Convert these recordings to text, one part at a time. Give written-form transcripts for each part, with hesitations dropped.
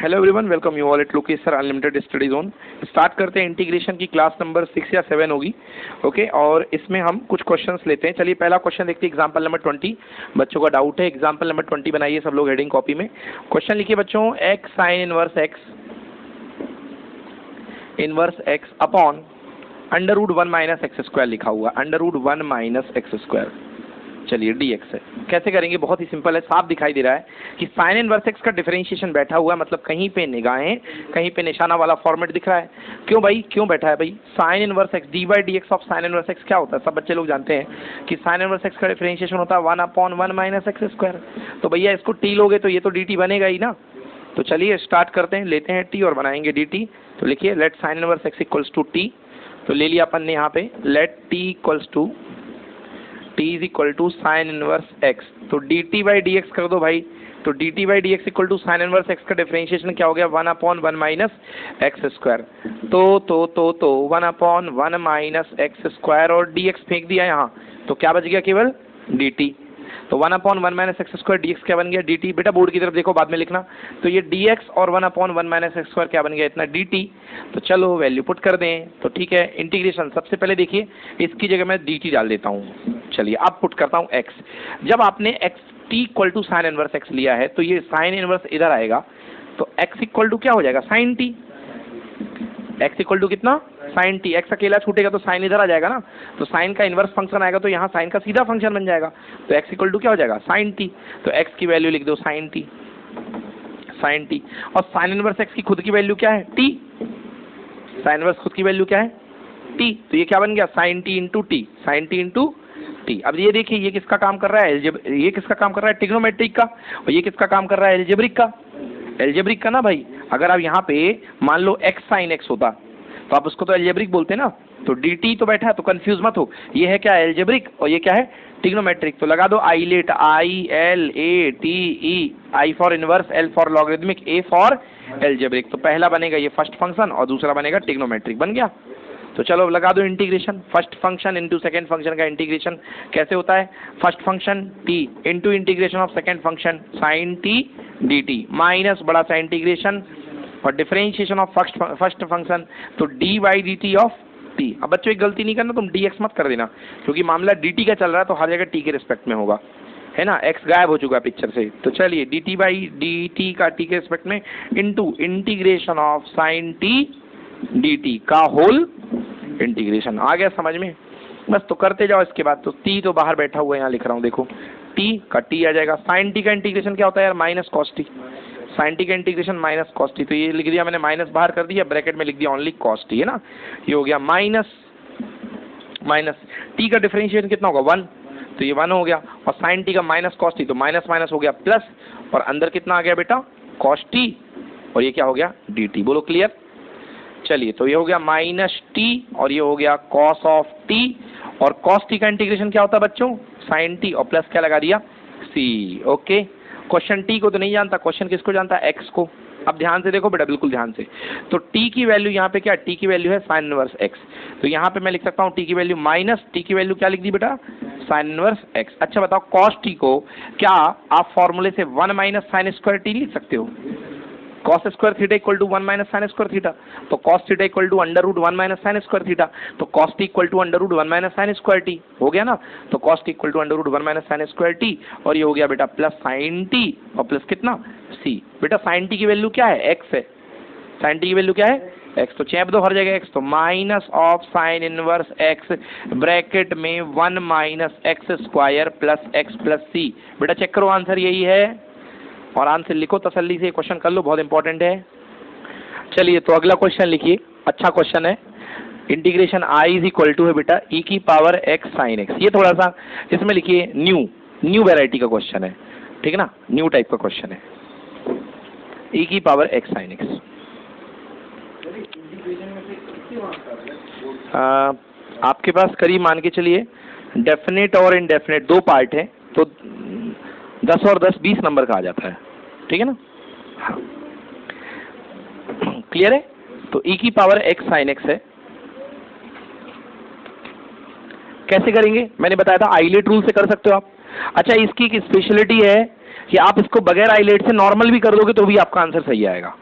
Hello everyone, welcome you all at Lokesh sir unlimited study zone. Start करते हैं। Integration की class number 6 या 7 होगी, ओके। और इसमें हम कुछ क्वेश्चंस लेते हैं। चलिए पहला क्वेश्चन देखते हैं, एग्जांपल नंबर 20। बच्चों का डाउट है, एग्जांपल नंबर 20 बनाइए सब लोग हेडिंग कॉपी में। क्वेश्चन लिखिए बच्चों, x sine inverse x upon under root 1 minus x square लिखा हुआ, under root 1 minus x square. चलिए dx है, कैसे करेंगे? बहुत ही सिंपल है, साफ दिखाई दे रहा है कि साइन इनवर्स एक्स का डिफरेंशिएशन बैठा हुआ है, मतलब कहीं पे निगाहें, कहीं पे निशाना वाला फॉर्मेट दिख रहा है। क्यों भाई, क्यों बैठा है भाई? Sign inverse x D by d x of sine inverse x क्या होता है? सब बच्चे लोग जानते हैं कि साइन इनवर्स एक्स का डिफरेंशिएशन होता है 1/1 माइनस एक्स स्क्वायर। तो भैया इसको टी लोगे तो ये तो dt बनेगा ही ना। तो चलिए स्टार्ट करते हैं, लेते हैं टी और बनाएंगे dt। तो लिखिए let sine inverse x equals to t. तो ले लिया अपन ने यहाँ पे, let t equals to t is equal to sine inverse x। तो dt बाई डी एक्स कर दो भाई। तो dt by d x equal to sine inverse x का डिफरेंशिएशन क्या हो गया? 1/1 माइनस एक्स स्क्वायर। तो 1/1 माइनस एक्स स्क्वायर और dx फेंक दिया यहाँ, तो क्या बच गया? केवल dt। तो 1/1 माइनस एक्स स्क्वायर dx क्या बन गया? dt। बेटा बोर्ड की तरफ देखो, बाद में लिखना। तो ये dx और 1/1 माइनस एक्स स्क्वायर क्या बन गया? इतना dt। तो चलो वैल्यू पुट कर दें। तो ठीक है, इंटीग्रेशन सबसे पहले देखिए, इसकी जगह मैं dt डाल देता हूँ। चलिए अब पुट करता हूँ x। जब आपने x t equal to sine inverse x लिया है तो ये साइन इनवर्स इधर आएगा, तो x इक्वल टू क्या हो जाएगा? Sine t। x equal to कितना? Sine t। x अकेला छूटेगा तो साइन इधर आ जाएगा ना, तो साइन का इनवर्स फंक्शन आएगा तो यहाँ साइन का सीधा फंक्शन बन जाएगा। तो x इक्वल टू क्या हो जाएगा? Sine t। तो x की वैल्यू लिख दो साइन t, साइन t। और साइन इनवर्स x की खुद की वैल्यू क्या है? t। साइन इनवर्स खुद की वैल्यू क्या है? t। तो ये क्या बन गया? Sine t into t, sine t into t. अब ये देखिए, ये किसका काम कर रहा है? ये किसका काम कर रहा है? ट्रिग्नोमेट्रिक का। और ये किसका काम कर रहा है? एल्जेब्रिक का। एल्जेब्रिक का ना भाई। अगर आप यहाँ पे मान लो x साइन x होता तो आप उसको तो एल्जेब्रिक बोलते ना। तो dt तो बैठा है, तो कंफ्यूज मत हो। ये है क्या? एल्जेब्रिक। और ये क्या है? ट्रिग्नोमेट्रिक। तो लगा दो I let, I L A T E, I for inverse, L for logarithmic, A for algebraic. तो पहला बनेगा ये फर्स्ट फंक्शन और दूसरा बनेगा ट्रिग्नोमेट्रिक। बन गया। तो चलो लगा दो integration. First function into second function का इंटीग्रेशन कैसे होता है? First function t into integration of second function sine t dt minus बड़ा सा इंटीग्रेशन और डिफरेंशिएशन ऑफ फर्स्ट फंक्शन, तो d by d T of t। अब बच्चों एक गलती नहीं करना, तुम dx मत कर देना, क्योंकि मामला dt का चल रहा है तो हर जगह t के रिस्पेक्ट में होगा, है ना। x गायब हो चुका है पिक्चर से। तो चलिए dt बाई डी टी का t के रिस्पेक्ट में into integration of sine t dt का होल इंटीग्रेशन। आ गया समझ में? बस तो करते जाओ इसके बाद। तो t तो बाहर बैठा हुआ है, यहाँ लिख रहा हूँ देखो, t का t आ जाएगा। साइन t का इंटीग्रेशन क्या होता है यार? Minus cos t। Sine t का इंटीग्रेशन माइनस कॉस t। तो ये लिख दिया मैंने, माइनस बाहर कर दिया, ब्रैकेट में लिख दिया ओनली कॉस t, है ना। ये हो गया माइनस t का डिफरेंशिएशन कितना होगा? 1। तो ये 1 हो गया। और साइन t का माइनस कॉस t, तो माइनस माइनस हो गया प्लस, और अंदर कितना आ गया बेटा? Cos t। और ये क्या हो गया? dt। बोलो क्लियर? चलिए तो ये हो गया माइनस टी और ये हो गया कॉस ऑफ टी। और कॉस टी का इंटीग्रेशन क्या होता है बच्चों? Sign T. और प्लस क्या लगा दिया? सी। ओके। क्वेश्चन टी को तो नहीं जानता, क्वेश्चन किसको जानता है? एक्स को। अब ध्यान से देखो बेटा, बिल्कुल ध्यान से। तो टी की वैल्यू यहाँ पे क्या? टी की वैल्यू है साइन इनवर्स एक्स। तो यहाँ पे मैं लिख सकता हूँ टी की वैल्यू माइनस, टी की वैल्यू क्या लिख दी बेटा? Sign inverse x. अच्छा बताओ, कॉस टी को क्या आप फॉर्मूले से 1 माइनस साइन स्क्वायर टी लिख सकते हो? Cos square theta equal to 1 minus sine square theta. तो cos theta equal to under root 1 minus sine square theta. तो cos T equal to under root 1 minus sine square T हो गया ना। तो cos T equal to under root 1 minus sine square T, और ये हो गया बेटा प्लस साइन टी और प्लस कितना? सी। बेटा साइन टी की वैल्यू क्या है? एक्स है। साइन टी की वैल्यू क्या है? एक्स। तो चैप दो हर जगह एक्स। तो minus of sine inverse x bracket में 1 minus x square plus x plus C. बेटा चेक करो, आंसर यही है। और आंसर लिखो तसल्ली से, क्वेश्चन कर लो, बहुत इंपॉर्टेंट है। चलिए तो अगला क्वेश्चन लिखिए, अच्छा क्वेश्चन है। Integration I is equal to है बेटा ई की पावर एक्स साइन एक्स। ये थोड़ा सा इसमें लिखिए न्यू वैरायटी का क्वेश्चन है, ठीक है ना, न्यू टाइप का क्वेश्चन है। ई की पावर एक्स साइन एक्स। आपके पास करीब मान के चलिए डेफिनेट और इनडेफिनेट दो पार्ट है, तो 10 और 10 20 नंबर का आ जाता है, ठीक है ना। हाँ क्लियर है? तो e की पावर x साइन x है। कैसे करेंगे? मैंने बताया था आइलेट रूल से कर सकते हो आप। अच्छा, इसकी एक स्पेशलिटी है कि आप इसको बगैर आइलेट से नॉर्मल भी कर दोगे तो भी आपका आंसर सही आएगा।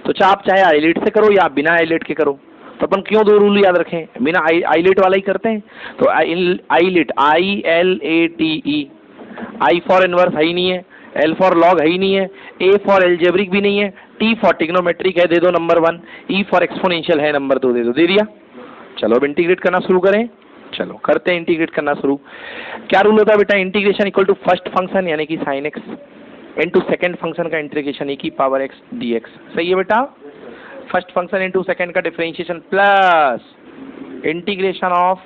तो आप चाहे आईलेट से करो या बिना आईलेट के करो, तो अपन क्यों दो रूल याद रखें, बिना आईलेट वाला ही करते हैं। तो eyelet ILATE, I for inverse है ही नहीं है, एल फॉर लॉग है ही नहीं है, ए फॉर एल्जेब्रिक भी नहीं है, टी फॉर ट्रिग्नोमेट्रिक है, दे दो नंबर 1, ई फॉर एक्सपोनेंशियल है नंबर 2, दे दो, दे दिया। चलो अब इंटीग्रेट करना शुरू करें, चलो करते हैं इंटीग्रेट करना शुरू। क्या रूल होता है बेटा, integration equal to first function यानी कि sine x into second function का इंटीग्रेशन e की पावर x dx, सही है बेटा। फर्स्ट फंक्शन इनटू सेकंड का differentiation plus integration of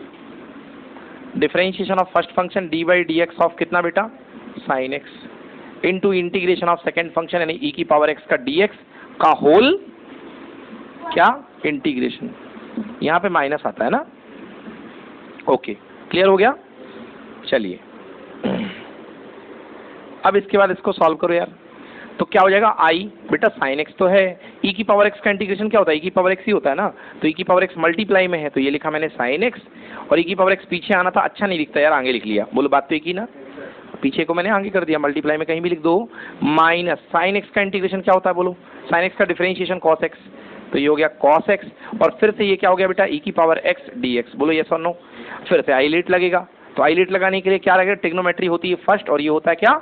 first function dy dx of कितना बेटा, sine x into integration of second function यानी e की पावर x का dx का होल क्या इंटीग्रेशन, यहाँ पे माइनस आता है ना। ओके क्लियर हो गया। चलिए अब इसके बाद इसको सॉल्व करो यार, तो क्या हो जाएगा, आई बेटा साइन एक्स तो है, ई की पावर एक्स का इंटीग्रेशन क्या होता है, ई की पावर एक्स ही होता है ना, तो ई की पावर एक्स मल्टीप्लाई में है, तो ये लिखा मैंने साइन एक्स, और ई की पावर एक्स पीछे आना था, अच्छा नहीं लिखता यार, आगे लिख लिया, बोलो बात तो एक ही ना, पीछे को मैंने आगे कर दिया, मल्टीप्लाई में कहीं भी लिख दो, माइनस साइन एक्स का इंटीग्रेशन क्या होता है बोलो, साइन एक्स का डिफरेंशिएशन कॉस एक्स, तो ये हो गया कॉस एक्स, और फिर से ये क्या हो गया बेटा, ई की पावर एक्स डी एक्स, बोलो यस और नो। फिर से आईलेट लगेगा, तो आईलेट लगाने के लिए क्या लगेगा, ट्रिग्नोमेट्री होती है फर्स्ट और ये होता है क्या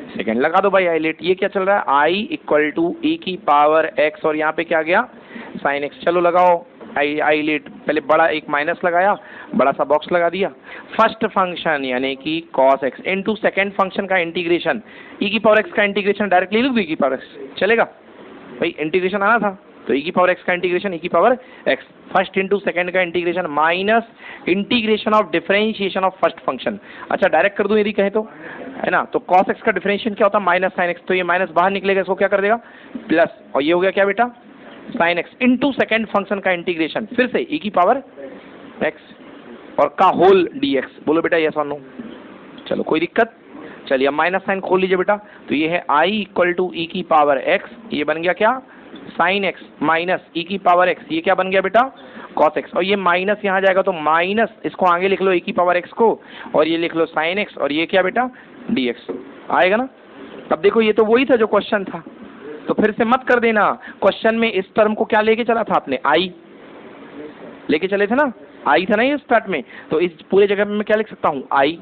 सेकंड, लगा दो भाई आईलेट। ये क्या चल रहा है, आई इक्वल टू ई की पावर एक्स और यहाँ पे क्या गया साइन एक्स, चलो लगाओ आईलेट, पहले बड़ा एक माइनस लगाया, बड़ा सा बॉक्स लगा दिया, फर्स्ट फंक्शन यानी कि cos x into second function का इंटीग्रेशन, ई की पावर एक्स का इंटीग्रेशन डायरेक्टली लिख दो, ई की पावर एक्स चलेगा भाई, इंटीग्रेशन आना था तो ई की पावर एक्स का इंटीग्रेशन ई की power x, first into second का integration minus integration of differentiation of first function, अच्छा डायरेक्ट कर दूं यदि कहे तो, है ना, तो cos x का डिफरेंशिएशन क्या होता है माइनस साइन एक्स, तो ये माइनस बाहर निकलेगा, इसको क्या कर देगा प्लस, और ये हो गया क्या बेटा sign x into second function का इंटीग्रेशन, फिर से ई की पावर एक्स और का होल dx, बोलो बेटा यस और नो। चलो कोई दिक्कत, चलिए अब माइनस साइन खोल लीजिए बेटा, तो ये है i इक्वल टू ई की पावर एक्स, ये बन गया क्या साइन एक्स माइनस ई की पावर एक्स, ये क्या बन गया बेटा cos x, और ये माइनस यहाँ जाएगा तो माइनस, इसको आगे लिख लो ई की पावर एक्स को, और ये लिख लो साइन एक्स, और ये क्या बेटा dx आएगा ना। अब देखो ये तो वही था जो क्वेश्चन था, तो फिर से मत कर देना, क्वेश्चन में इस टर्म को क्या लेके चला था आपने, आई लेके चले थे ना, आई था ना ये स्टार्ट में, तो इस पूरे जगह में मैं क्या लिख सकता हूँ, आई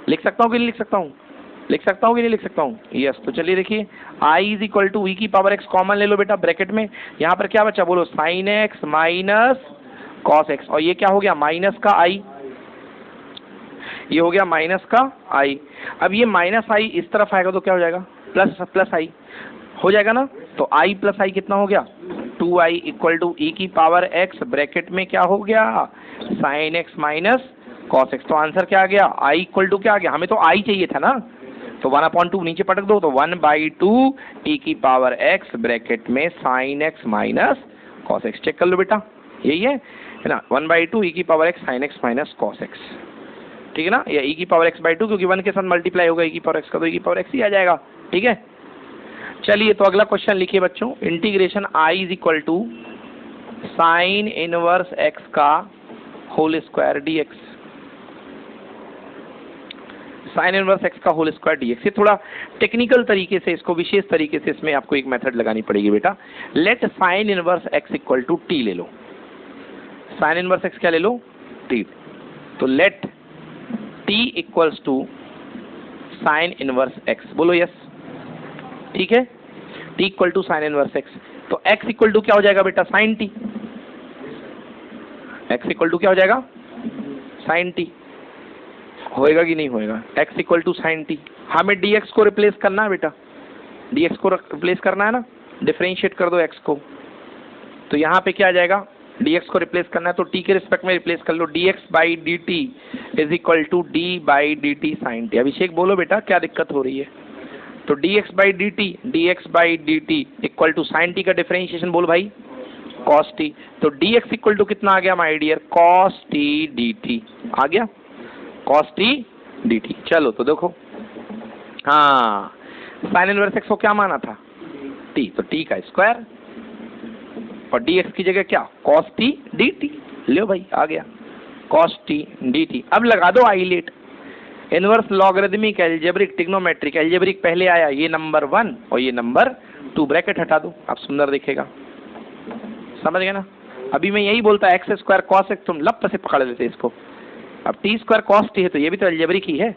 लिख सकता हूँ कि नहीं लिख सकता हूँ, लिख सकता हूँ कि नहीं लिख सकता हूँ, यस। तो चलिए देखिए i इज इक्वल टू ई की पावर एक्स कॉमन ले लो बेटा ब्रैकेट में, यहाँ पर क्या बचा बोलो sign x minus cos x, और ये क्या हो गया माइनस का i, ये हो गया माइनस का i, अब ये माइनस i इस तरफ आएगा तो क्या हो जाएगा प्लस i हो जाएगा ना, तो i प्लस i कितना हो गया 2i इक्वल टू ई की पावर x ब्रैकेट में क्या हो गया sign x minus cos x, तो आंसर क्या आ गया i इक्वल टू क्या आ गया, हमें तो i चाहिए था ना, तो 1/2 नीचे पटक दो, तो 1/2 ई की पावर एक्स ब्रैकेट में sine x minus cos x, check कर लो बेटा यही है ना, 1/2 ई की power x sine x minus cos x, ठीक है ना, या ई की पावर एक्स बाई 2 क्योंकि 1 के साथ मल्टीप्लाई होगा ई की पावर एक्स का, तो ई की पावर एक्स ही आ जाएगा, ठीक है। चलिए तो अगला क्वेश्चन लिखिए बच्चों, integration I is equal to sine inverse x का whole square d x, sine inverse x का होल स्क्वायर डी एक्स, ये थोड़ा टेक्निकल तरीके से, इसको विशेष तरीके से इसमें आपको एक मेथड लगानी पड़ेगी बेटा। Let sine inverse x equal to t ले लो, साइन इनवर्स एक्स क्या ले लो टी, तो let t equals to sine inverse x, बोलो यस, ठीक है, t equal to sine inverse x, तो एक्स इक्वल टू क्या हो जाएगा बेटा sine t, x equal to क्या हो जाएगा साइन टी, होएगा कि नहीं होएगा, x equal to sine t, हमें dx को रिप्लेस करना है बेटा, dx को रिप्लेस करना है ना, डिफरेंशिएट कर दो x को, तो यहाँ पे क्या आ जाएगा dx को रिप्लेस करना है, तो t के रिस्पेक्ट में रिप्लेस कर लो, dx by d t is equal to d by d t sine t, Abhishek बोलो बेटा क्या दिक्कत हो रही है, तो dx by d t equal to sine t का डिफरेंशिएशन बोलो भाई cos t, तो dx इक्वल टू कितना आ गया my dear cos t dt आ गया, cos t dt, चलो तो देखो हाँ साइन इनवर्स एक्स को क्या माना था t, तो t का स्क्वायर और dx की जगह क्या cos t dt, लो भाई आ गया cos t dt। अब लगा दो eyelet, inverse logarithmic algebraic trigonometric, algebraic पहले आया ये नंबर 1 और ये नंबर 2, ब्रैकेट हटा दो आप सुंदर दिखेगा, समझ गए ना? अभी मैं यही बोलता एक्स स्क्वायर कॉस एक्स, तुम लप से पकड़ लेते इसको। अब टी स्क्वायर कॉस टी है तो ये भी तो अलजेब्रिक ही है।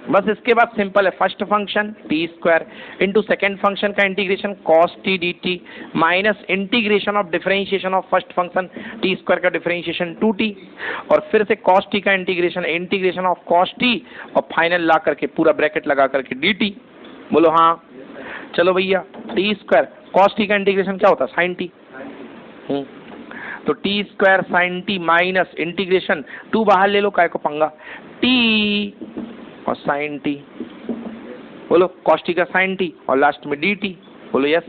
बस इसके बाद सिंपल है, first function t square into second function का integration cos t d t minus integration of differentiation of first function t square का डिफरेंशिएशन 2t और फिर से कॉस टी का इंटीग्रेशन ऑफ कॉस टी और फाइनल ला करके पूरा ब्रैकेट लगा करके डी टी। बोलो हाँ। चलो भैया, टी स्क्वायर कॉस टी का इंटीग्रेशन क्या होता है? Sine t. तो t square sine t minus integration 2 बाहर ले लो, काय को पंगा, टी और साइन टी। बोलो कॉस टी का साइन टी और लास्ट में डी टी। बोलो यस।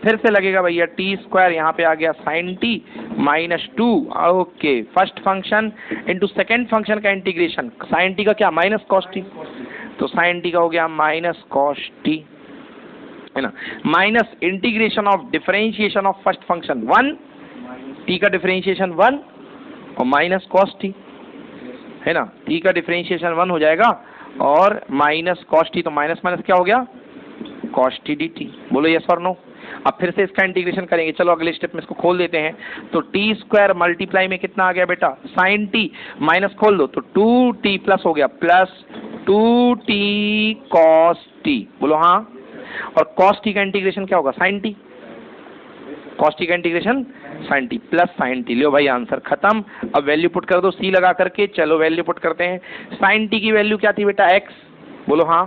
फिर से लगेगा भैया टी स्क्वायर, यहाँ पे आ गया sine t minus 2, okay, first function into second function का इंटीग्रेशन, साइन टी का क्या? माइनस कॉस टी, तो साइन टी का हो गया माइनस कॉस टी, है ना, minus integration of differentiation of first function 1, t का डिफरेंशिएशन 1 और माइनस कॉस टी, है ना, टी का डिफरेंशिएशन 1 हो जाएगा और माइनस कॉस टी, तो माइनस माइनस क्या हो गया? Cos t d t. बोलो यस और नो। अब फिर से इसका इंटीग्रेशन करेंगे, चलो अगले स्टेप में इसको खोल देते हैं। तो टी स्क्वायर मल्टीप्लाई में कितना आ गया बेटा? साइन टी माइनस खोल दो तो 2t प्लस हो गया, प्लस 2t कॉस टी। बोलो हाँ। और कॉस टी का इंटीग्रेशन क्या होगा? Sine t. कॉस टी का integration sine t plus sine t. लो भाई आंसर खत्म। अब वैल्यू पुट कर दो सी लगा करके। चलो वैल्यू पुट करते हैं। साइन टी की वैल्यू क्या थी बेटा? एक्स। बोलो हाँ।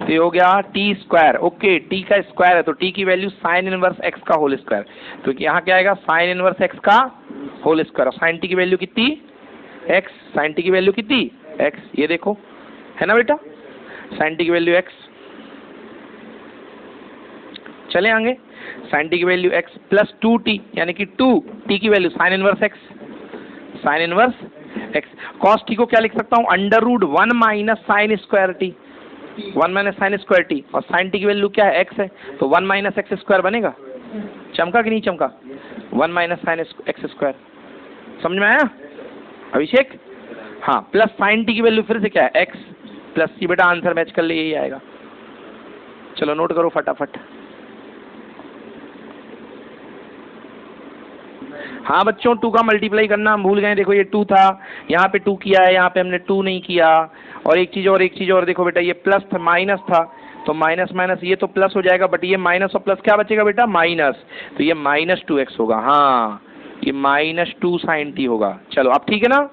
तो ये हो गया टी स्क्वायर, ओके, टी का स्क्वायर है तो टी की वैल्यू साइन इनवर्स एक्स का होल स्क्वायर, तो यहाँ क्या आएगा? साइन इनवर्स एक्स का होल स्क्वायर। और साइन टी की वैल्यू कितनी? एक्स। साइन टी की वैल्यू कितनी? एक्स। ये देखो, है ना बेटा, साइन टी की वैल्यू एक्स। चले आगे, साइन टी की वैल्यू एक्स प्लस 2t यानी कि 2t की value sign inverse x, sine inverse x. Cos t को क्या लिख सकता हूँ? Under root 1 minus sine square t, 1 minus sine square T, और साइन टी की वैल्यू क्या है? एक्स है, तो 1 माइनस एक्स स्क्वायर बनेगा। चमका कि नहीं चमका? 1 माइनस साइन एक्स स्क्वायर। समझ में आया अभिषेक? हाँ, प्लस साइन टी की वैल्यू फिर से क्या है? X plus C. बेटा आंसर मैच कर ले, यही आएगा। चलो नोट करो फटाफट। हाँ बच्चों, 2 का मल्टीप्लाई करना हम भूल गए। देखो ये 2 था, यहाँ पे 2 किया है, यहाँ पे हमने 2 नहीं किया। और एक चीज और देखो बेटा, ये प्लस था माइनस था, तो माइनस माइनस ये तो प्लस हो जाएगा, बट ये माइनस और प्लस क्या बचेगा बेटा? माइनस। तो ये माइनस 2x होगा। हाँ, ये माइनस 2 साइन टी होगा। चलो अब ठीक है ना?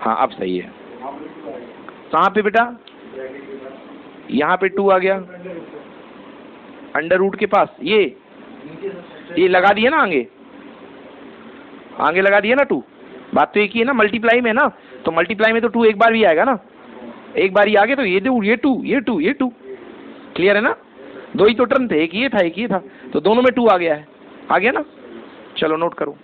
हाँ अब सही है। कहाँ पे बेटा? यहाँ पे 2 आ गया अंडर रूट के पास, ये लगा दिए ना, आगे लगा दिया ना 2। बात तो एक ही है ना, मल्टीप्लाई में ना, तो मल्टीप्लाई में तो 2 एक बार भी आएगा ना, एक बार ही आगे तो ये 2 क्लियर है ना? 2 ही तो टर्म थे, एक ये था, तो दोनों में 2 आ गया है, आ गया ना? चलो नोट करो।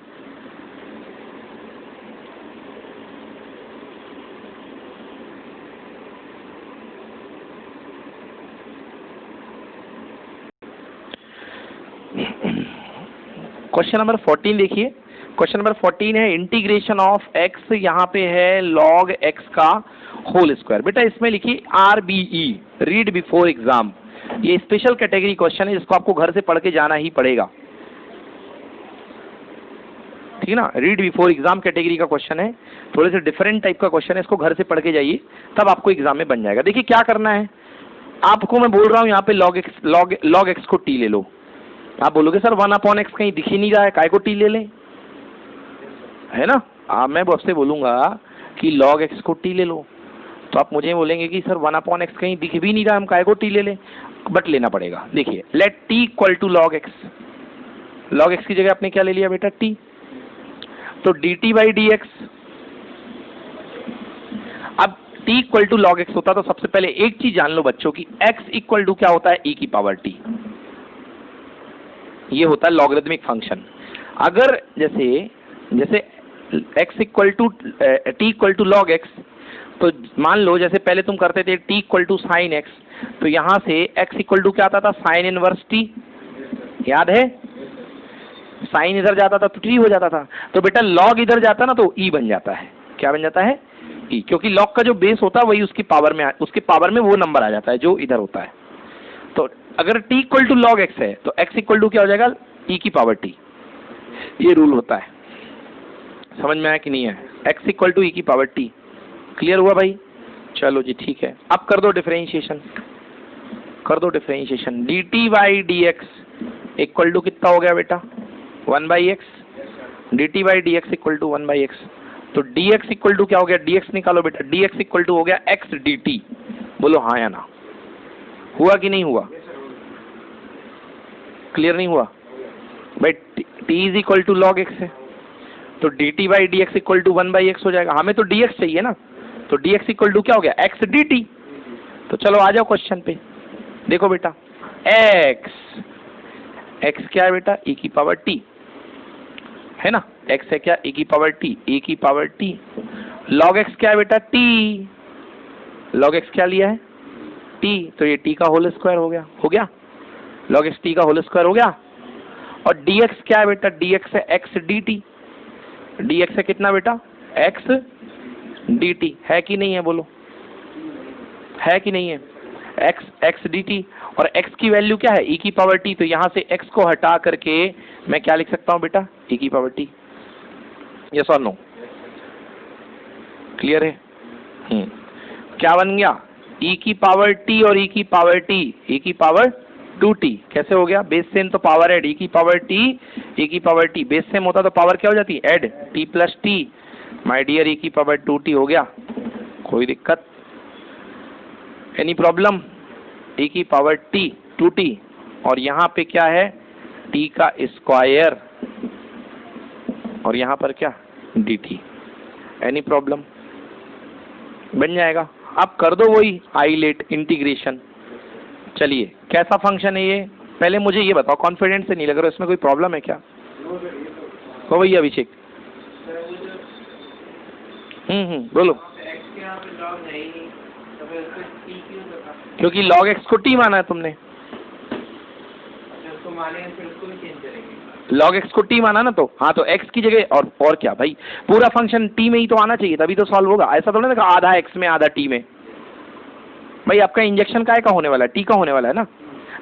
क्वेश्चन नंबर 14 देखिए। क्वेश्चन नंबर 14 है इंटीग्रेशन ऑफ एक्स, यहाँ पे है लॉग एक्स का होल स्क्वायर। बेटा इसमें लिखिए RBE, रीड बिफोर एग्जाम। ये स्पेशल कैटेगरी क्वेश्चन है जिसको आपको घर से पढ़ के जाना ही पड़ेगा, ठीक है ना? रीड बिफोर एग्जाम कैटेगरी का क्वेश्चन है, थोड़े से डिफरेंट टाइप का क्वेश्चन है, इसको घर से पढ़ के जाइए तब आपको एग्जाम में बन जाएगा। देखिए क्या करना है आपको, मैं बोल रहा हूँ यहाँ पे लॉग एक्स को टी ले लो। आप बोलोगे सर 1/x कहीं दिख ही नहीं रहा है, काय को टी ले लें, है ना? मैं आपसे बोलूंगा कि लॉग एक्स को टी ले लो, तो आप मुझे बोलेंगे कि सर 1/x कहीं दिख भी नहीं रहा, हम काय को टी ले लें, बट लेना पड़ेगा। देखिए let t equal to log x, log x की जगह आपने क्या ले लिया बेटा? t, तो dt बाई डी एक्स। अब t equal to log x होता तो सबसे पहले एक चीज जान लो बच्चों की, x इक्वल टू क्या होता है? e की पावर t, ये होता है लॉगरिथमिक फंक्शन। अगर जैसे x equal to t equal to log x, तो मान लो जैसे पहले तुम करते थे t equal to sine x, तो यहाँ से x इक्वल टू क्या आता था? साइन इनवर्स t, याद है? साइन इधर जाता था तो t हो जाता था, तो बेटा लॉग इधर जाता ना तो e बन जाता है। क्या बन जाता है? e, क्योंकि लॉग का जो बेस होता है वही उसके पावर में वो नंबर आ जाता है जो इधर होता है। तो अगर t equal to log x है तो x इक्वल टू क्या हो जाएगा? e की पावर t, ये रूल होता है। समझ में आया कि नहीं है? x इक्वल टू ई की पावर t। क्लियर हुआ भाई? चलो जी ठीक है। अब कर दो डिफरेंशिएशन, कर दो differentiation. D t by d x equal to कितना हो गया बेटा? 1/x। D t by d x equal to 1/x। तो डी एक्स इक्वल टू क्या हो गया? डी एक्स निकालो बेटा। डी एक्स इक्वल टू हो गया x डी टी। बोलो हाँ या ना? हुआ कि नहीं हुआ? क्लियर नहीं हुआ भाई? t is equal to log x है, तो d t by d x equal to 1/x हो जाएगा। हमें तो dx चाहिए ना, तो dx इक्वल टू क्या हो गया? x dt। तो चलो आ जाओ क्वेश्चन पे। देखो बेटा, x क्या है बेटा? e की पावर t है ना? x है क्या? e की पावर t, e की पावर t। log x क्या है बेटा? t। log x क्या लिया है? t, तो ये t का होल स्क्वायर हो गया। हो गया? log x t का होल स्क्वायर हो गया। और dx क्या है बेटा? dx है x dt। dx है कितना बेटा? x dt। है कि नहीं है? बोलो, है कि नहीं है? x dt। और x की वैल्यू क्या है? e की पावर t। तो यहां से x को हटा करके मैं क्या लिख सकता हूं बेटा? e की पावर t। यस और नो? क्लियर है? क्या बन गया? e की पावर t और e की पावर t, e की पावर 2t। कैसे हो गया? बेस सेम तो पावर ऐड। e की पावर t, e की पावर t। बेस सेम होता तो पावर क्या हो जाती? Add. t plus t। My dear, e की पावर 2t हो गया। कोई दिक्कत? Any problem? e की पावर t 2t, और यहाँ पे क्या है? t का स्क्वायर, और यहाँ पर क्या? dt। Any problem? बन जाएगा। अब कर दो वही आइलेट इंटीग्रेशन। चलिए, कैसा फंक्शन है ये? पहले मुझे ये बताओ, कॉन्फिडेंस से नहीं लग रहा, इसमें कोई प्रॉब्लम है क्या? हो भैया अभिषेक? बोलो। क्योंकि log x को t माना है तुमने। log x को t माना ना, तो हाँ, तो x की जगह और क्या भाई? पूरा फंक्शन t में ही तो आना चाहिए, तभी तो सॉल्व होगा। ऐसा तो नहीं आधा x में आधा t में। भाई आपका इंजेक्शन काय का होने वाला है? टी का होने वाला है ना।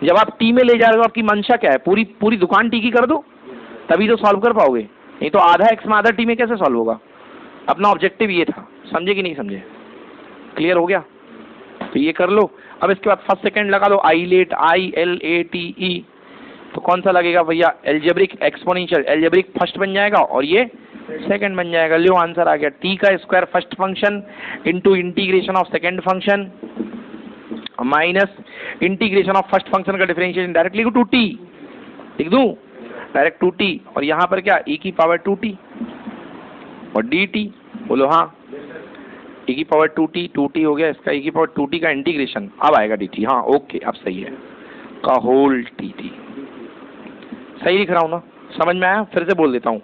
जब आप टी में ले जा रहे हो, आपकी मंशा क्या है? पूरी दुकान टी की कर दो, तभी तो सॉल्व कर पाओगे। नहीं तो आधा एक्स में आधा टी में कैसे सॉल्व होगा? अपना ऑब्जेक्टिव ये था। समझे कि नहीं समझे? क्लियर हो गया? तो ये कर लो। अब इसके बाद फर्स्ट सेकंड लगा दो। ILATE, ILATE। तो कौन सा लगेगा भैया? Algebraic exponential. एल्जेब्रिक फर्स्ट बन जाएगा और ये सेकंड बन जाएगा। लो आंसर आ गया। टी का square first function into integration of second function minus integration of first function का डिफरेंशिएशन। डायरेक्टली 2t लिख दूं? डायरेक्ट 2t, और यहाँ पर क्या? e की पावर 2t और dt। बोलो हाँ। e की पावर 2t हो गया, इसका e की पावर 2t का इंटीग्रेशन। अब आएगा dt। हाँ ओके, अब सही है। का होल dt सही लिख रहा हूँ ना? समझ में आया? फिर से बोल देता हूँ।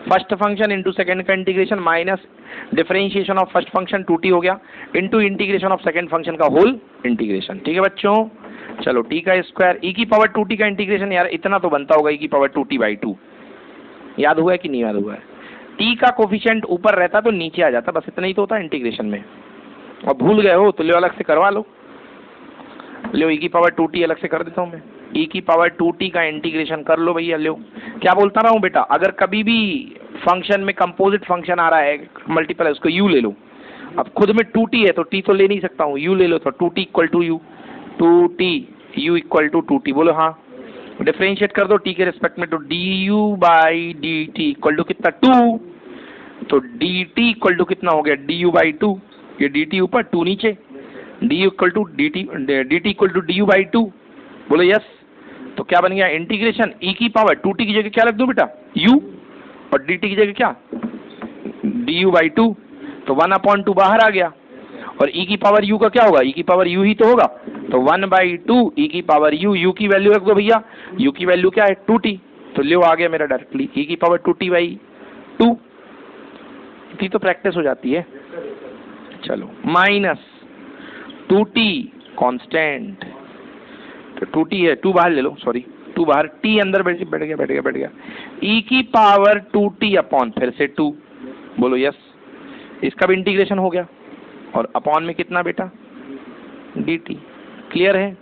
फर्स्ट फंक्शन इंटू सेकंड का integration minus differentiation of first function 2t हो गया, into integration of second function का होल इंटीग्रेशन। ठीक है बच्चों? चलो, t का स्क्वायर e की पावर 2t का इंटीग्रेशन। यार इतना तो बनता होगा, e की पावर 2t/2। याद हुआ है कि नहीं याद हुआ है? t का कोफिशिएंट ऊपर रहता तो नीचे आ जाता, बस इतना ही तो होता इंटीग्रेशन में। और भूल गए हो तो लो अलग से करवा लो। लो e की पावर 2t अलग से कर देता हूँ मैं। e की पावर 2t का इंटीग्रेशन कर लो भैया। लो, क्या बोलता रहा हूँ बेटा? अगर कभी भी फंक्शन में कंपोजिट फंक्शन आ रहा है, मल्टीपल है, उसको u ले लो। अब खुद में 2t है तो t तो ले नहीं सकता हूँ, u ले लो। तो 2t equal to u, 2t u equal to 2t। बोलो हाँ। डिफरेंशिएट कर दो t के रिस्पेक्ट में, तो du/dt इक्वल टू कितना? 2। तो dt इक्वल टू कितना हो गया? du/2। ये dt ऊपर 2 नीचे, du equal to dt equal to du/2। बोलो यस। तो क्या बन गया? इंटीग्रेशन e की पावर 2t की जगह क्या रख दूं बेटा? u, और dt की जगह क्या? du/2। तो 1/2 बाहर आ गया, और e की पावर u का क्या होगा? e की पावर u ही तो होगा। तो 1/2 e की पावर u की वैल्यू रख दो भैया। u की वैल्यू क्या है? 2t। तो लो आ गया मेरा डायरेक्टली e की पावर 2t/2। इतनी तो प्रैक्टिस हो जाती है। चलो, माइनस 2t कांस्टेंट, तो 2t है, 2 बाहर ले लो, सॉरी 2 बाहर, t अंदर बैठ गया। e की पावर 2t अपॉन फिर से 2। बोलो यस। इसका भी इंटीग्रेशन हो गया, और अपॉन में कितना बेटा? dt। क्लियर है?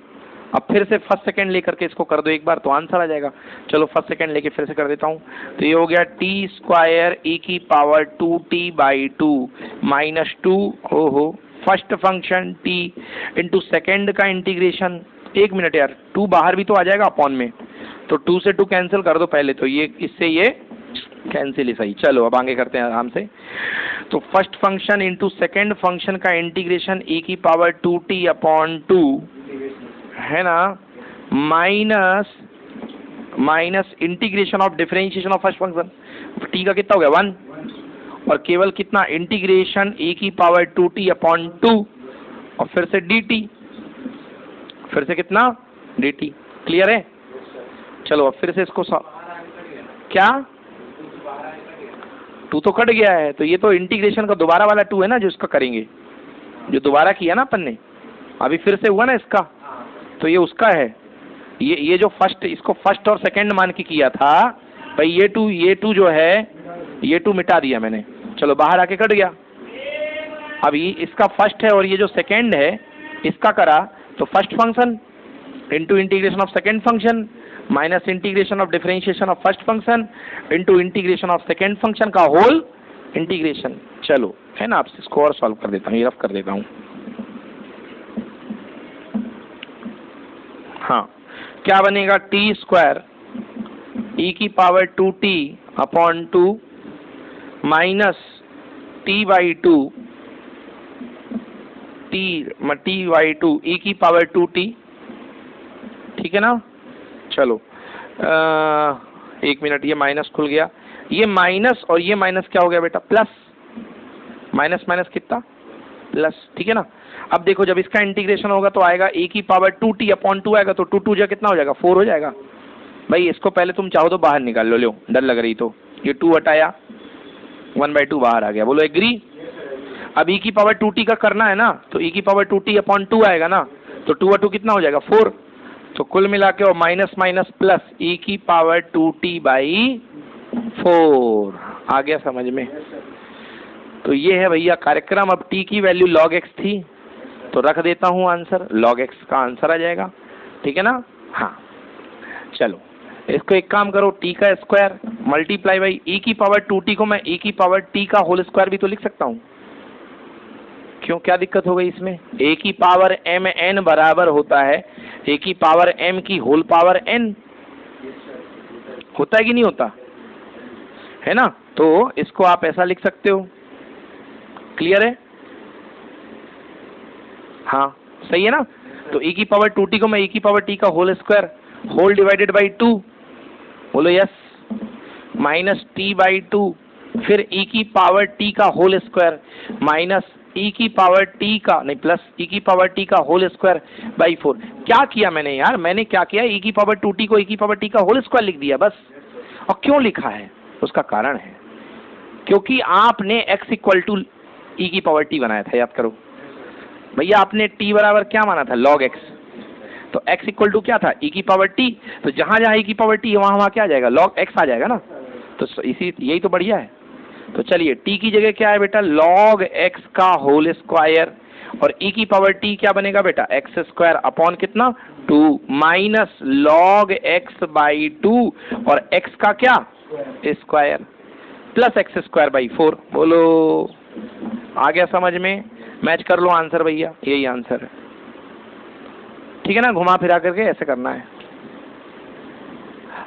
अब फिर से फर्स्ट सेकंड लेकर के इसको कर दो एक बार तो आंसर आ जाएगा। चलो फर्स्ट सेकंड लेके फिर से कर देता हूँ। तो ये हो गया टी स्क्वायर e की पावर 2t/2 माइनस 2 हो first function t into second का इंटीग्रेशन। एक मिनट यार, 2 बाहर भी तो आ जाएगा अपॉन में, तो 2 से 2 कैंसिल कर दो पहले, तो ये इससे ये कैंसिल ही सही। चलो अब आगे करते हैं आराम से। तो first function into second function का इंटीग्रेशन e की पावर 2t/2 है ना, minus integration of differentiation of first function, t का कितना हो गया 1, और केवल कितना इंटीग्रेशन e की पावर 2t/2 और फिर से dt, फिर से कितना dt। क्लियर है? चलो अब फिर से इसको क्या 2 तो कट गया है, तो ये तो इंटीग्रेशन का दोबारा वाला 2 है ना जो इसका करेंगे, जो दोबारा किया ना अपन ने, अभी फिर से हुआ ना इसका, तो ये उसका है। ये जो फर्स्ट, इसको फर्स्ट और सेकंड मान के किया था भाई, ये 2 जो है ये 2 मिटा दिया मैंने, चलो बाहर आके कट गया। अभी इसका फर्स्ट है और ये जो सेकंड है इसका करा, तो first function into integration of second function minus integration of differentiation of first function into integration of second function का होल इंटीग्रेशन। चलो है ना, आपसे इसको और सॉल्व कर देता हूँ, ये रफ कर देता हूँ। हाँ, क्या बनेगा टी स्क्वायर e की power 2t/2 minus t/2 e की पावर 2t, ठीक है ना। चलो एक मिनट, ये माइनस खुल गया, ये माइनस और ये माइनस क्या हो गया बेटा, प्लस, माइनस माइनस कितना प्लस, ठीक है ना। अब देखो जब इसका इंटीग्रेशन होगा तो आएगा e की पावर 2t/2 आएगा, तो 2 जा कितना हो जाएगा 4 हो जाएगा। भाई इसको पहले तुम चाहो तो बाहर निकाल लो, लो डर लग रही तो, ये 2 हटाया 1/2 बाहर आ गया, बोलो एग्री। अब e की पावर 2t का करना है ना, तो e की पावर 2t/2 आएगा ना, तो 2/2 कितना हो जाएगा 4, तो कुल मिला के और माइनस माइनस प्लस e की पावर 2t/4 आ गया समझ में। तो ये है भैया कार्यक्रम। अब t की वैल्यू log x थी तो रख देता हूं आंसर, log x का आंसर आ जाएगा, ठीक है ना। हाँ चलो इसको एक काम करो, t का स्क्वायर मल्टीप्लाई बाई e की पावर 2t को मैं e की पावर t का होल स्क्वायर भी तो लिख सकता हूँ, क्यों क्या दिक्कत हो गई इसमें। a की पावर mn बराबर होता है a की पावर m की होल पावर n, होता है कि नहीं होता है ना। तो इसको आप ऐसा लिख सकते हो, क्लियर है। हाँ सही है ना। तो e की पावर 2t को मैं e की पावर t का whole square whole divided by 2, बोलो यस, माइनस t/2 फिर e की पावर t का होल स्क्वायर माइनस e की पावर t का नहीं प्लस e की पावर t का होल स्क्वायर बाई 4। क्या किया मैंने यार, मैंने क्या किया, e की पावर 2t को e की पावर t का होल स्क्वायर लिख दिया बस। और क्यों लिखा है उसका कारण है, क्योंकि आपने x इक्वल टू e की पावर t बनाया था, याद करो भैया। आपने t बराबर क्या माना था log x, तो x इक्वल टू क्या था e की पावर t, तो जहां जहां e की पावर t वहां वहां क्या आ जाएगा log x आ जाएगा ना। तो इसी यही तो बढ़िया है। तो चलिए t की जगह क्या है बेटा log x का होल स्क्वायर, और e की पावर t क्या बनेगा बेटा x स्क्वायर अपॉन कितना 2 माइनस log x/2 और x का क्या square plus x square by 4। बोलो आ गया समझ में, मैच कर लो आंसर भैया, यही आंसर है, ठीक है ना। घुमा फिरा करके ऐसे करना है।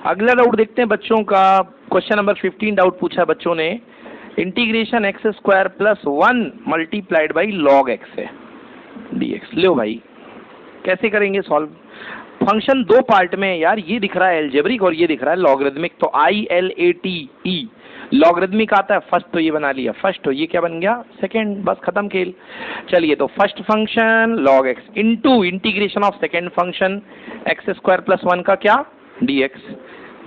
अगला डाउट देखते हैं बच्चों का। क्वेश्चन नंबर 15 डाउट पूछा बच्चों ने, integration x square plus 1 multiplied by log x है dx। लो भाई कैसे करेंगे सॉल्व। फंक्शन दो पार्ट में है यार, ये दिख रहा है एल्जेब्रिक और ये दिख रहा है लॉगरिदमिक। तो ILATE लॉगरिदमिक आता है फर्स्ट, तो ये बना लिया फर्स्ट, तो ये क्या बन गया सेकंड, बस खत्म खेल। चलिए तो first function log x into integration of second function x square plus 1 का क्या dx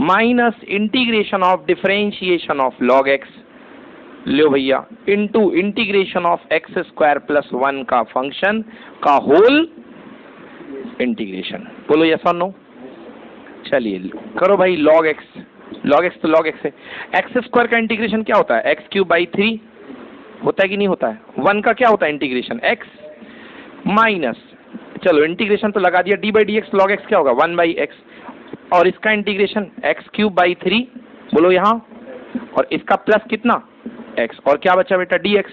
minus integration of differentiation of log x, लो भैया, into integration of x square plus 1 का फंक्शन का होल इंटीग्रेशन। बोलो यस और नो। चलिए करो भाई log x, log x तो log x है। एक्स स्क्वायर का इंटीग्रेशन क्या होता है x³ 3 होता है कि नहीं होता है। 1 का क्या होता है इंटीग्रेशन x माइनस चलो इंटीग्रेशन तो लगा दिया, D by d x log x क्या होगा 1/x, और इसका इंटीग्रेशन x³/3 बोलो यहाँ, और इसका प्लस कितना x, और क्या बचा बेटा dx,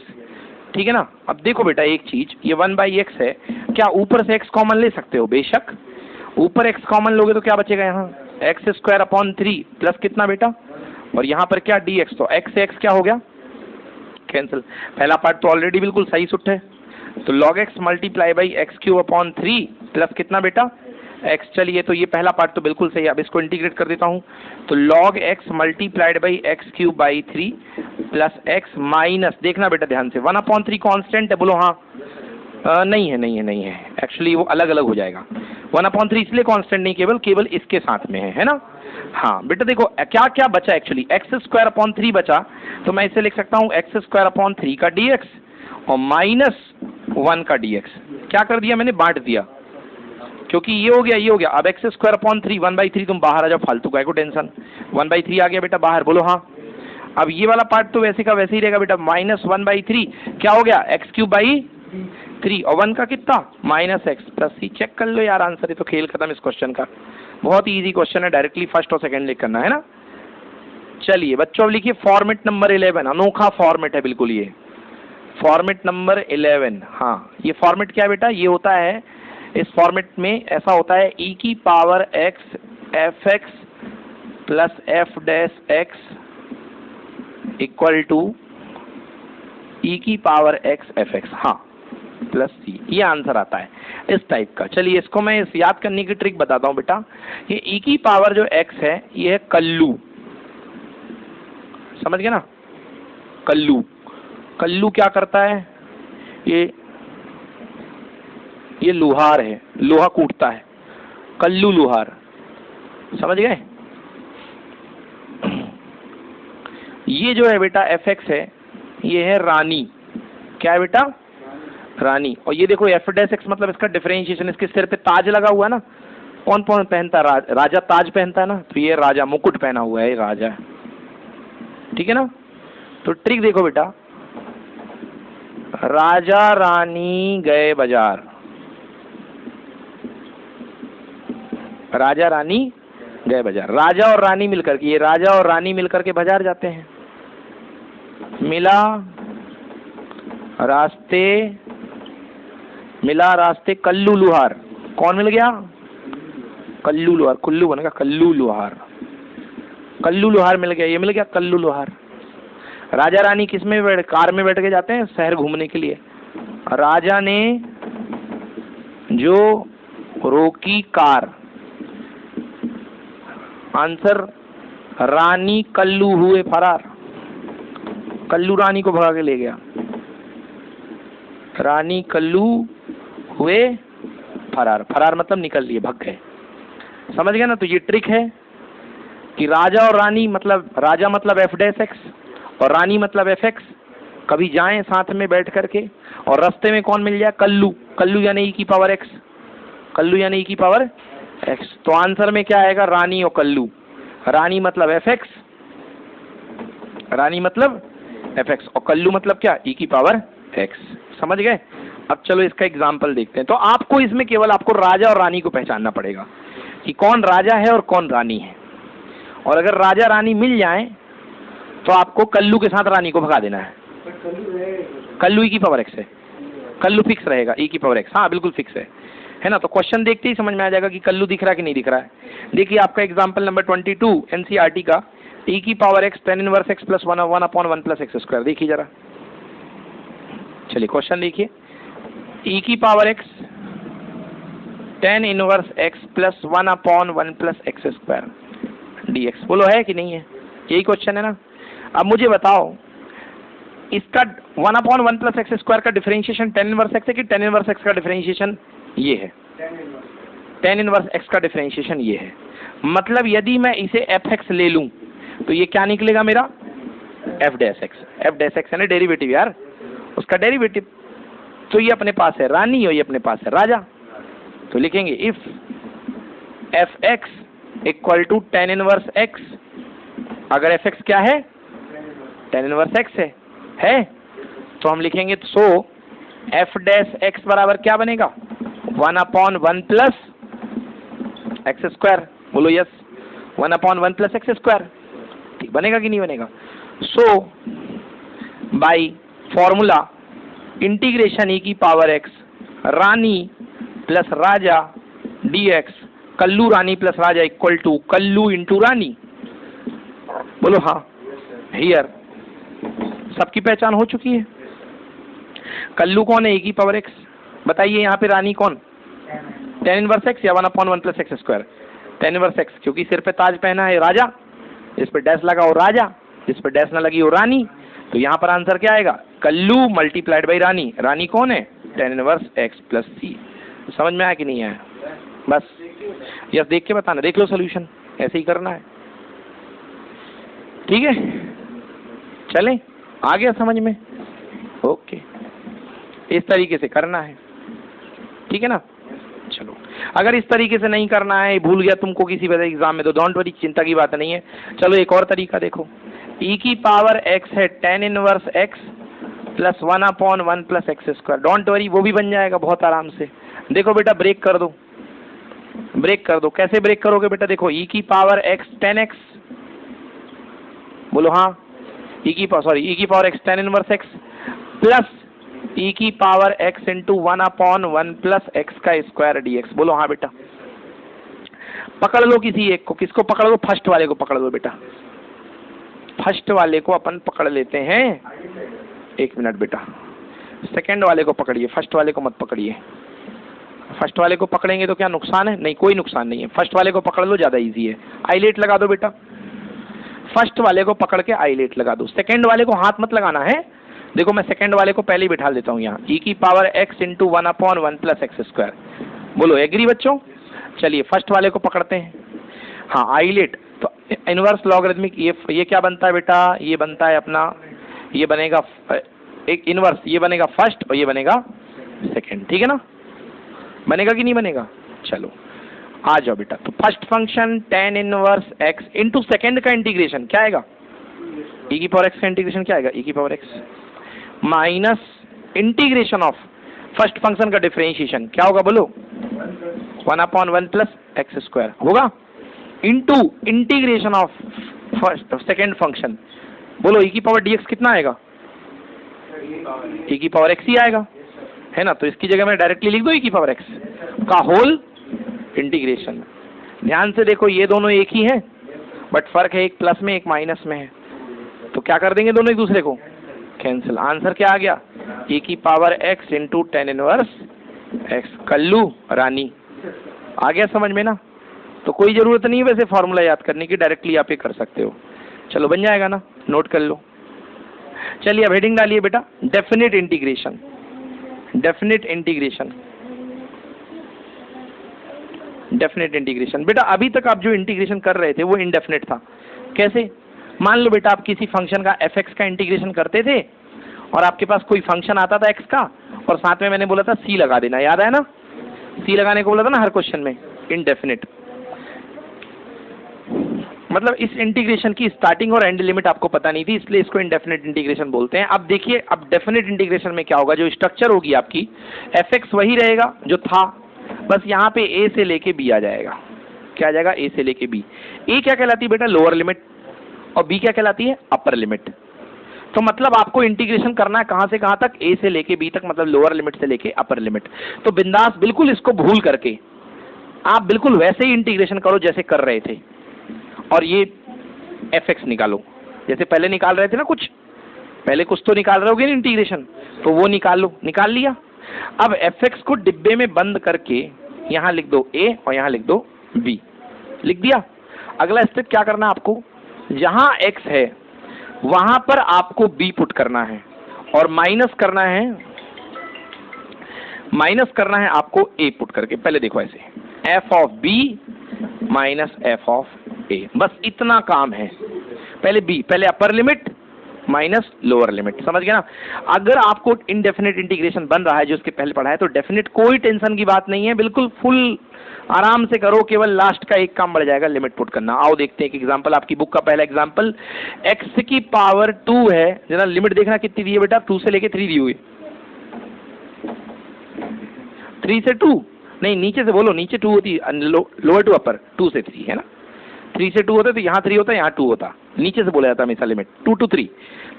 ठीक है ना। अब देखो बेटा एक चीज, ये 1/x है, क्या ऊपर से x कॉमन ले सकते हो? बेशक, ऊपर x कॉमन लोगे तो क्या बचेगा यहाँ x²/3 प्लस कितना बेटा, और यहाँ पर क्या dx, तो x से x क्या हो गया कैंसिल। पहला पार्ट तो ऑलरेडी बिल्कुल सही सुट है, तो log x multiply by x³/3 plus कितना बेटा x। चलिए तो ये पहला पार्ट तो बिल्कुल सही है, अब इसको इंटीग्रेट कर देता हूँ, तो log x multiplied by x³/3 plus x minus, देखना बेटा ध्यान से, 1/3 कांस्टेंट है, बोलो हाँ। नहीं है एक्चुअली वो अलग अलग हो जाएगा, 1/3 इसलिए कांस्टेंट नहीं, केवल इसके साथ में है ना। हाँ बेटा देखो क्या क्या बचा, एक्चुअली x²/3 बचा, तो मैं इसे लिख सकता हूँ x²/3 का dx और -1 का dx। क्या कर दिया मैंने, बांट दिया, क्योंकि ये हो गया। अब x²/3 1/3 तुम बाहर आ जाओ, फालतू का को टेंशन, 1/3 आ गया बेटा बाहर, बोलो हाँ। अब ये वाला पार्ट तो वैसे का वैसे ही रहेगा बेटा, -1/3 क्या हो गया x³/3, और 1 का कितना -x प्लस c। चेक कर लो यार आंसर, ये तो खेल खत्म इस क्वेश्चन का, बहुत ही इजी क्वेश्चन है, डायरेक्टली फर्स्ट और सेकंड लिख करना है ना। चलिए बच्चों अब लिखिए फॉर्मेट नंबर 11, अनोखा फॉर्मेट है बिल्कुल ये, फॉर्मेट नंबर 11। हाँ ये फॉर्मेट क्या है बेटा, ये होता है, इस फॉर्मेट में ऐसा होता है e⁻x fx plus f'(x) equal to e⁻x fx, हाँ प्लस c, ये आंसर आता है इस टाइप का। चलिए इसको मैं इस याद करने की ट्रिक बताता हूँ बेटा, ये e⁻ जो x है ये है कल्लू, समझ गए ना, कल्लू क्या करता है, ये लोहार है, लोहा कूटता है, कल्लू लोहार, समझ गए। ये जो है बेटा fx है, ये है रानी, क्या है बेटा रानी, और ये देखो f'(x) मतलब इसका डिफरेंशिएशन, इसके सिर पे ताज लगा हुआ है ना, कौन कौन पहनता है, राजा ताज पहनता है ना, तो ये राजा मुकुट पहना हुआ है, ये राजा, ठीक है ना। तो ट्रिक देखो बेटा, राजा रानी गए बाजार, राजा रानी गए बाजार, राजा और रानी मिलकर के, ये राजा और रानी मिलकर के बाजार जाते हैं, मिला रास्ते कल्लू लुहार, कौन मिल गया कल्लू लुहार, कुल्लू बनेगा कल्लू लुहार, कल्लू लुहार मिल गया, ये मिल गया कल्लू लुहार। राजा रानी किस में कार में बैठ के जाते हैं शहर घूमने के लिए, राजा ने जो रोकी कार, आंसर रानी कल्लू हुए फरार, कल्लू रानी को भगा के ले गया, रानी कल्लू हुए फरार, फरार मतलब निकल लिए, भग गए, समझ गए ना। तो ये ट्रिक है कि राजा और रानी मतलब, राजा मतलब f'(x) और रानी मतलब fx, कभी जाएं साथ में बैठ करके और रास्ते में कौन मिल जाए, कल्लू यानी e⁻x, कल्लू यानी e⁻x, तो आंसर में क्या आएगा, रानी और कल्लू, रानी मतलब fx, रानी मतलब fx और कल्लू मतलब क्या e⁻x, समझ गए। अब चलो इसका एग्जाम्पल देखते हैं। तो आपको इसमें केवल आपको राजा और रानी को पहचानना पड़ेगा कि कौन राजा है और कौन रानी है, और अगर राजा रानी मिल जाए तो आपको कल्लू के साथ रानी को भगा देना है, कल्लू e⁻x है, कल्लू फिक्स रहेगा e⁻x, हाँ बिल्कुल फिक्स है ना। तो क्वेश्चन देखते ही समझ में आ जाएगा कि कल्लू दिख रहा है कि नहीं दिख रहा है। देखिए आपका एग्जाम्पल नंबर 22 NCERT का, e⁻x tan−1x plus 1/1 plus x², देखिए जरा, चलिए क्वेश्चन देखिए, e⁻x tan−1x plus 1/1 plus x² dx, बोलो है कि नहीं है, यही क्वेश्चन है ना। अब मुझे बताओ इसका 1/1 प्लस x² का डिफरेंशिएशन tan−1x है कि tan−1x का डिफरेंशिएशन ये है, tan−1x का डिफरेंशिएशन ये है, मतलब यदि मैं इसे fx ले लूं तो ये क्या निकलेगा मेरा f'(x) है ना, डेरिवेटिव यार, उसका डेरिवेटिव, तो ये अपने पास है रानी और ये अपने पास है राजा, तो लिखेंगे if fx equal to tan−1x, अगर fx क्या है tan−1x है तो हम लिखेंगे सो f'(x) बराबर क्या बनेगा 1/1 प्लस एक्स स्क्वायर, बोलो यस, 1/1 प्लस एक्स स्क्वायर, ठीक बनेगा कि नहीं बनेगा? So by formula integration e की पावर x रानी प्लस राजा dx, कल्लू रानी प्लस राजा इक्वल टू कल्लू इंटू रानी, बोलो हाँ। हियर सबकी पहचान हो चुकी है। कल्लू कौन है? e की पावर x, बताइए यहाँ पे रानी कौन? tan इनवर्स x या 1/1 plus x square? tan inverse x, क्योंकि सिर पे ताज पहना है राजा, इस पे डैश लगा हो राजा, इस पे डैश ना लगी हो रानी, तो यहाँ पर आंसर क्या आएगा? कल्लू मल्टीप्लाइड बाई रानी। रानी कौन है? tan इनवर्स x प्लस सी। समझ में आया कि नहीं आया? बस यस, देख के बताना, देख लो सोल्यूशन, ऐसे ही करना है, ठीक है? चलें, आ गया समझ में? ओके, इस तरीके से करना है, ठीक है ना? चलो, अगर इस तरीके से नहीं करना है, भूल गया तुमको किसी वजह एग्जाम में, तो डोंट वरी, चिंता की बात नहीं है। चलो एक और तरीका देखो, e की पावर x है tan inverse x plus 1/1 plus x square, don't worry, वो भी बन जाएगा बहुत आराम से। देखो बेटा, ब्रेक कर दो, ब्रेक कर दो। कैसे ब्रेक करोगे बेटा? देखो, e की पावर x tan x, बोलो हाँ, e की power x tan inverse x plus e की power x into 1/1 plus x का स्क्वायर dx, बोलो हाँ बेटा। पकड़ लो किसी एक को, किसको पकड़ लो? फर्स्ट वाले को पकड़ लो बेटा, फर्स्ट वाले को अपन पकड़ लेते हैं। एक मिनट बेटा, सेकंड वाले को पकड़िए, फर्स्ट वाले को मत पकड़िए। फर्स्ट वाले को पकड़ेंगे तो क्या नुकसान है? नहीं, कोई नुकसान नहीं है, फर्स्ट वाले को पकड़ लो, ज्यादा इजी है। आईलेट लगा दो बेटा, फर्स्ट वाले को पकड़ के आईलेट लगा दो, सेकंड वाले को हाथ मत लगाना है। देखो मैं सेकंड वाले को पहले ही बिठा देता हूँ यहाँ, e की power x into 1/1 plus x square, बोलो एग्री बच्चों? चलिए फर्स्ट वाले को पकड़ते हैं, हाँ आईलेट, तो इनवर्स लॉगरिथमिक ये क्या बनता है बेटा? ये बनता है अपना, ये बनेगा एक इनवर्स, ये बनेगा फर्स्ट और ये बनेगा सेकंड, ठीक है ना? बनेगा कि नहीं बनेगा? चलो आ जाओ बेटा, तो first function tan inverse x into second का इंटीग्रेशन क्या आएगा? e की पावर x का इंटीग्रेशन क्या आएगा? e की power x minus integration of first function का डिफरेंशिएशन क्या होगा बोलो? 1/1 प्लस एक्स स्क्वायर होगा, into integration of first second function, बोलो e की पावर dx कितना आएगा? e की पावर x ही आएगा, है ना? तो इसकी जगह मैं डायरेक्टली लिख दो e की पावर x का होल इंटीग्रेशन। ध्यान से देखो, ये दोनों एक ही हैं, बट फर्क है, एक प्लस में एक माइनस में है, तो क्या कर देंगे दोनों एक दूसरे को? कैंसिल। आंसर क्या आ गया? e की power x into tan inverse x, कल्लू रानी। आ गया समझ में ना? तो कोई जरूरत नहीं है वैसे फॉर्मूला याद करने की, डायरेक्टली आप ये कर सकते हो। चलो बन जाएगा ना, नोट कर लो। चलिए अब हेडिंग डालिए बेटा, definite integration. Definite integration, definite integration. बेटा अभी तक आप जो इंटीग्रेशन कर रहे थे वो इनडेफिनेट था। कैसे? मान लो बेटा आप किसी फंक्शन का fx का इंटीग्रेशन करते थे और आपके पास कोई फंक्शन आता था x का, और साथ में मैंने बोला था c लगा देना, याद है ना? c लगाने को बोला था ना हर क्वेश्चन में। इनडेफिनेट मतलब इस इंटीग्रेशन की स्टार्टिंग और एंड लिमिट आपको पता नहीं थी, इसलिए इसको इनडेफिनेट इंटीग्रेशन बोलते हैं। अब देखिए, अब डेफिनेट इंटीग्रेशन में क्या होगा? जो स्ट्रक्चर होगी आपकी, fx वही रहेगा जो था, बस यहाँ पे a से लेके b आ जाएगा। क्या आ जाएगा? a से लेके b। a क्या कहलाती है बेटा? लोअर लिमिट, और b क्या कहलाती है? Upper limit. तो मतलब आपको इंटीग्रेशन करना है कहाँ से कहाँ तक? a से लेके b तक, मतलब लोअर लिमिट से लेके अपर लिमिट। तो बिंदास बिल्कुल इसको भूल करके आप बिल्कुल वैसे ही इंटीग्रेशन करो जैसे कर रहे थे, और ये fx निकालो जैसे पहले निकाल रहे थे ना, कुछ पहले कुछ तो निकाल रहे होगे ना इंटीग्रेशन, तो वो निकाल लो। निकाल लिया? अब fx को डिब्बे में बंद करके यहाँ लिख दो a और यहाँ लिख दो b। लिख दिया? अगला स्टेप क्या करना है आपको? जहां x है वहां पर आपको b पुट करना है, और माइनस करना है आपको a पुट करके। पहले देखो ऐसे, f of b minus f of a, बस इतना काम है। पहले b, पहले upper limit minus lower limit, समझ गया ना? अगर आपको इनडेफिनेट इंटीग्रेशन बन रहा है जो उसके पहले पढ़ा है, तो डेफिनेट कोई टेंशन की बात नहीं है, बिल्कुल फुल आराम से करो। केवल लास्ट का एक काम बढ़ जाएगा, लिमिट पुट करना। आओ देखते हैं एक एग्जांपल, आपकी बुक का पहला एग्जांपल। x की पावर 2 है, जरा लिमिट देखना कितनी दी है बेटा? 2 से लेके 3 दी हुई, 3 से 2, नहीं नीचे से बोलो, नीचे 2 होती, लोअर टू अपर 2 से 3 है ना, 3 से 2 होता है तो यहाँ 3 होता है, यहाँ 2 होता, नीचे से बोला जाता है हमेशा लिमिट 2 to 3।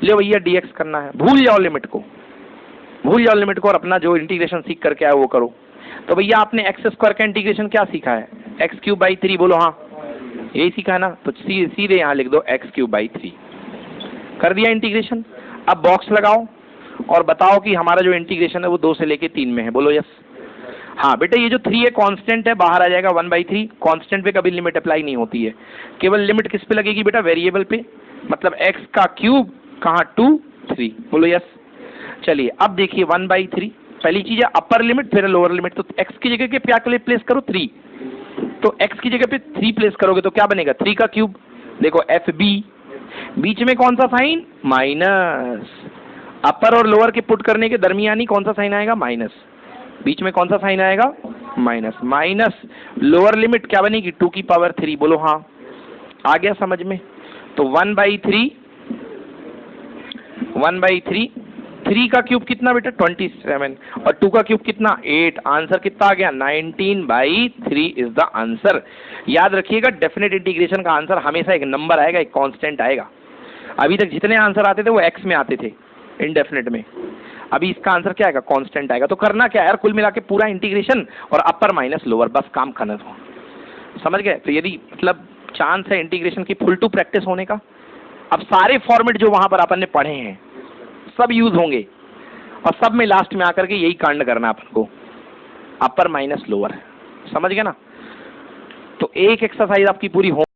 ले भैया dx करना है, भूल जाओ लिमिट को, भूल जाओ लिमिट को और अपना जो इंटीग्रेशन सीख करके आए वो करो। तो भैया आपने एक्स स्क्वायर का इंटीग्रेशन क्या सीखा है, x³/3 बोलो, हाँ यही सीखा है ना, तो सीधे यहाँ लिख दो x³/3, कर दिया इंटीग्रेशन। अब बॉक्स लगाओ और बताओ कि हमारा जो इंटीग्रेशन है वो 2 से लेके 3 में है, बोलो यस। हाँ बेटा ये जो 3 है कांस्टेंट है, बाहर आ जाएगा 1/3, कांस्टेंट पे कभी लिमिट अप्लाई नहीं होती है, केवल लिमिट किस पे लगेगी बेटा, वेरिएबल पे, मतलब x का क्यूब कहाँ 2 3, बोलो यस। चलिए अब देखिए 1/3, पहली चीज है अपर लिमिट फिर लोअर लिमिट, तो x की जगह के क्या प्लेस करो 3, तो x की जगह पे 3 प्लेस करोगे तो क्या बनेगा 3 का क्यूब, देखो FB, बीच में कौन सा साइन माइनस, अपर और लोअर के पुट करने के दरमियानी कौन सा साइन आएगा माइनस, बीच में कौन सा साइन आएगा माइनस, माइनस लोअर लिमिट क्या बनेगी 2⁻3, बोलो हाँ आ गया समझ में। तो 1/3, 3 का क्यूब कितना बेटा 27 और 2 का क्यूब कितना 8, आंसर कितना आ गया 19/3 इज द आंसर। याद रखिएगा डेफिनेट इंटीग्रेशन का आंसर हमेशा एक नंबर आएगा, एक कांस्टेंट आएगा। अभी तक जितने आंसर आते थे वो एक्स में आते थे इनडेफिनेट में, अभी इसका आंसर क्या आएगा कांस्टेंट आएगा। तो करना क्या है यार, कुल मिला के पूरा इंटीग्रेशन और अपर माइनस लोअर, बस काम करना था, समझ गए। तो यदि मतलब चांस है इंटीग्रेशन की फुल टू प्रैक्टिस होने का, अब सारे फॉर्मेट जो वहां पर अपन ने पढ़े हैं सब यूज होंगे और सब में लास्ट में आकर के यही कांड करना अपन को, अपर माइनस लोअर, समझ गए ना। तो एक एक्सरसाइज आपकी पूरी हो